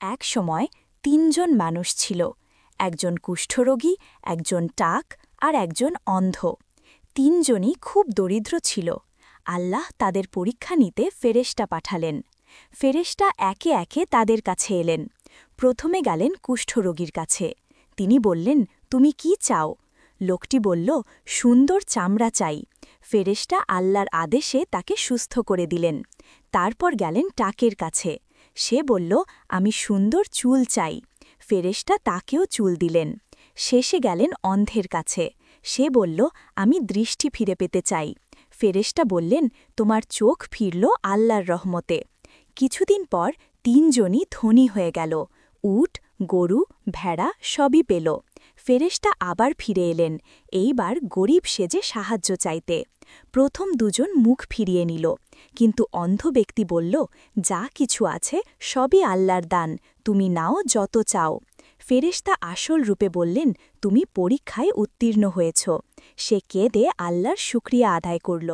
এক সময় তিনজন মানুষ ছিল, একজন কুষ্ঠরোগী, একজন টাক আর একজন অন্ধ। তিনজনই খুব দরিদ্র ছিল। আল্লাহ তাদের পরীক্ষা নিতে ফেরেশতা পাঠালেন। ফেরেশতা একে একে তাদের কাছে এলেন। প্রথমে গেলেন কুষ্ঠরোগীর কাছে। তিনি বললেন, তুমি কি চাও? লোকটি বলল, সুন্দর চামড়া চাই। ফেরেশতা আল্লাহর আদেশে তাকে সুস্থ করে দিলেন। তারপর গেলেন টাকের কাছে। সে বলল, আমি সুন্দর চুল চাই। ফেরেশতা তাকেও চুল দিলেন। শেষে গেলেন অন্ধের কাছে। সে বলল, আমি দৃষ্টি ফিরে পেতে চাই। ফেরেশতা বললেন, তোমার চোখ ফিরল আল্লাহর রহমতে। কিছুদিন পর তিনজনই ধনী হয়ে গেল। উট, গরু, ভেড়া সবই পেল। ফেরেশতা আবার ফিরে এলেন, এইবার গরিব সেজে সাহায্য চাইতে। প্রথম দুজন মুখ ফিরিয়ে নিল, কিন্তু অন্ধ ব্যক্তি বলল, যা কিছু আছে সবই আল্লাহর দান, তুমি নাও যত চাও। ফেরেশতা আসল রূপে বললেন, তুমি পরীক্ষায় উত্তীর্ণ হয়েছ। সে কেঁদে আল্লাহর শুকরিয়া আদায় করল।